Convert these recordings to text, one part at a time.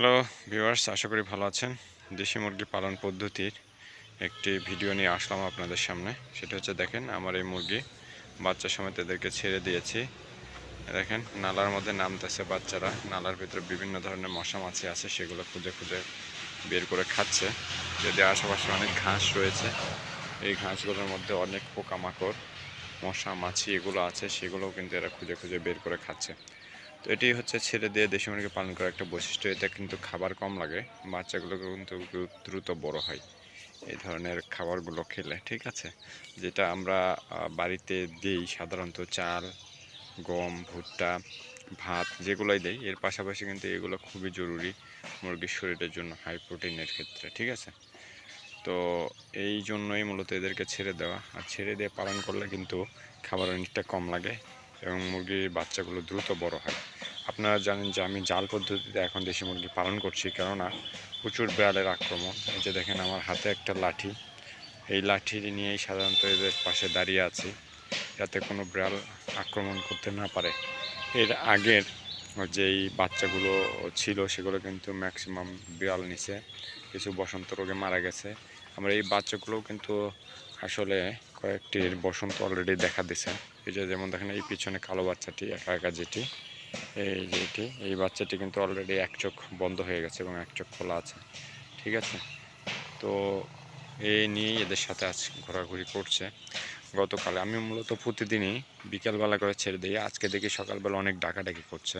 Hello viewers, আশা করি ভালো আছেন। দেশি মুরগি পালন পদ্ধতির একটি ভিডিও নিয়ে আসলাম আপনাদের সামনে। সেটা হচ্ছে, দেখেন আমার এই মুরগি বাচ্চা সমেত এদেরকে ছেড়ে দিয়েছি। দেখেন নালার মধ্যে নামতেছে বাচ্চারা। নালার ভিতরে বিভিন্ন ধরনের মশা মাছি আছে, সেগুলো খুঁজে খুঁজে বের করে খাচ্ছে। যদি আশেপাশে অনেক ঘাস রয়েছে, এই ঘাসগুলোর মধ্যে অনেক পোকামাকড়, মশা মাছি এগুলো আছে, সেগুলোও কিন্তু এরা খুঁজে খুঁজে বের করে খাচ্ছে। তো এটি হচ্ছে ছেড়ে দিয়ে দেশি মুরগি পালন করার একটা বৈশিষ্ট্য। এটা কিন্তু খাবার কম লাগে, বাচ্চাগুলোকে কিন্তু দ্রুত বড় হয় এই ধরনের খাবারগুলো খেলে, ঠিক আছে। যেটা আমরা বাড়িতে দিই সাধারণত চাল, গম, ভুট্টা, ভাত যেগুলোই দেই, এর পাশাপাশি কিন্তু এগুলো খুবই জরুরি মুরগির শরীরের জন্য, হাই প্রোটিনের ক্ষেত্রে, ঠিক আছে। তো এই জন্যই মূলত এদেরকে ছেড়ে দেওয়া। আর ছেড়ে দিয়ে পালন করলে কিন্তু খাবার অনেকটা কম লাগে এবং মুরগির বাচ্চাগুলো দ্রুত বড় হয়। আপনারা জানেন যে আমি জাল পদ্ধতিতে এখন দেশি মুরগি পালন করছি, কেননা প্রচুর বিড়ালের আক্রমণ। এই যে দেখেন আমার হাতে একটা লাঠি, এই লাঠি নিয়েই সাধারণত এদের পাশে দাঁড়িয়ে আছি, যাতে কোনো বিড়াল আক্রমণ করতে না পারে। এর আগের যেই বাচ্চাগুলো ছিল সেগুলো কিন্তু ম্যাক্সিমাম বিড়াল নিছে, কিছু বসন্ত রোগে মারা গেছে। আমরা এই বাচ্চাগুলোও কিন্তু আসলে কয়েকটির বসন্ত অলরেডি দেখা দিছে। এই যে যেমন দেখেন এই পিছনে কালো বাচ্চাটি একা একা যেটি, এই যেটি, এই বাচ্চাটি কিন্তু অলরেডি এক চোখ বন্ধ হয়ে গেছে এবং এক চোখ খোলা আছে, ঠিক আছে। তো এই নিয়েই এদের সাথে আজ ঘোরাঘুরি করছে। গতকালে আমি মূলত প্রতিদিনই বিকেলবেলা করে ছেড়ে দিই, আজকে দেখি সকালবেলা অনেক ডাকাডাকি করছে।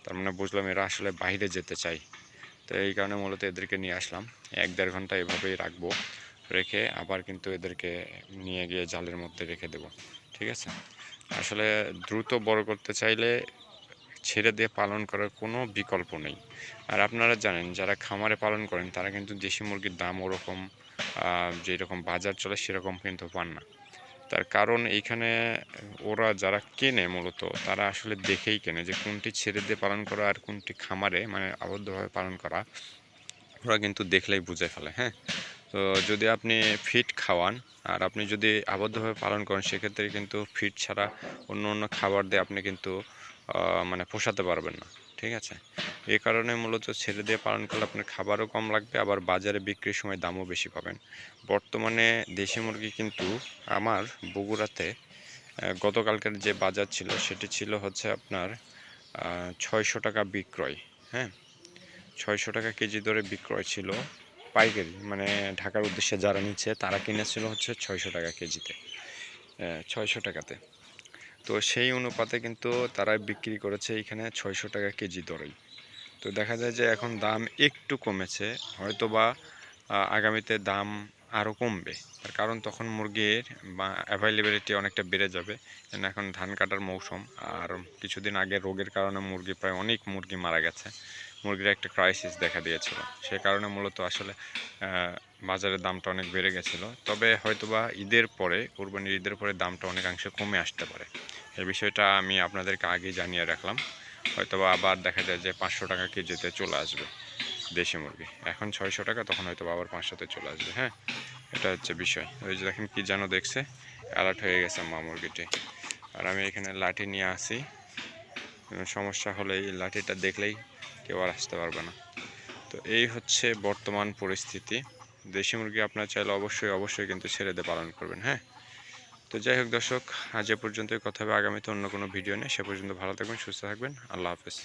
তার মানে বুঝলাম এরা আসলে বাইরে যেতে চাই। তো এই কারণে মূলত এদেরকে নিয়ে আসলাম। 1-1.5 ঘন্টা এভাবেই রাখবো, রেখে আবার কিন্তু এদেরকে নিয়ে গিয়ে জালের মধ্যে রেখে দেব, ঠিক আছে। আসলে দ্রুত বড় করতে চাইলে ছেড়ে দিয়ে পালন করার কোনো বিকল্প নেই। আর আপনারা জানেন যারা খামারে পালন করেন তারা কিন্তু দেশি মুরগির দাম ওরকম যেরকম বাজার চলে সেরকম কিন্তু পান না। তার কারণ এইখানে ওরা যারা কেনে মূলত তারা আসলে দেখেই কেনে যে কোনটি ছেড়ে দিয়ে পালন করা আর কোনটি খামারে মানে আবদ্ধভাবে পালন করা, ওরা কিন্তু দেখলেই বুঝে ফেলে, হ্যাঁ। তো যদি আপনি ফিড খাওয়ান আর আপনি যদি আবদ্ধভাবে পালন করেন, সেক্ষেত্রে কিন্তু ফিড ছাড়া অন্য অন্য খাবার দিয়ে আপনি কিন্তু মানে পোষাতে পারবেন না, ঠিক আছে। এই কারণে মূলত ছেড়ে দিয়ে পালন করলে আপনার খাবারও কম লাগবে, আবার বাজারে বিক্রির সময় দামও বেশি পাবেন। বর্তমানে দেশি মুরগি কিন্তু আমার বগুড়াতে গতকালকের যে বাজার ছিল সেটি ছিল হচ্ছে আপনার 600 টাকা বিক্রয়, হ্যাঁ, 600 টাকা কেজি দরে বিক্রয় ছিল। পাইকারি মানে ঢাকার উদ্দেশ্যে যারা নিচ্ছে তারা কিনেছিল হচ্ছে 600 টাকা কেজিতে, 600 টাকাতে। তো সেই অনুপাতে কিন্তু তারা বিক্রি করেছে এইখানে 600 টাকা কেজি দরেই। তো দেখা যায় যে এখন দাম একটু কমেছে, হয়তোবা আগামীতে দাম আরও কমবে। তার কারণ তখন মুরগির অ্যাভেলেবিলিটি অনেকটা বেড়ে যাবে, কারণ এখন ধান কাটার মৌসুম। আর কিছুদিন আগে রোগের কারণে মুরগি প্রায় অনেক মুরগি মারা গেছে, মুরগির একটা ক্রাইসিস দেখা দিয়েছিল। সে কারণে মূলত আসলে বাজারের দামটা অনেক বেড়ে গেছিলো। তবে হয়তোবা ঈদের পরে, কোরবানির ঈদের পরে দামটা অনেকাংশে কমে আসতে পারে। এই বিষয়টা আমি আপনাদেরকে আগেই জানিয়ে রাখলাম। হয়তোবা আবার দেখা যায় যে 500 টাকা কেজিতে চলে আসবে দেশি মুরগি। এখন 600 টাকা, তখন হয়তো আবার 500-তে চলে আসবে, হ্যাঁ। এটা হচ্ছে বিষয়। ওই যে দেখেন কি যেন দেখছে, অ্যালার্ট হয়ে গেছে মা মুরগিটি। আর আমি এখানে লাঠি নিয়ে আসি, সমস্যা হলে এই লাঠিটা দেখলেই কেউ আর আসতে পারবে না। তো এই হচ্ছে বর্তমান পরিস্থিতি। দেশি মুরগি আপনার চাইলে অবশ্যই কিন্তু ছেড়ে দিয়ে পালন করবেন, হ্যাঁ। তো যাই হোক দর্শক, আজ এ পর্যন্তই, কথা হবে আগামীতে অন্য কোনো ভিডিও নিয়ে। সে পর্যন্ত ভালো থাকবেন, সুস্থ থাকবেন। আল্লাহ হাফেজ।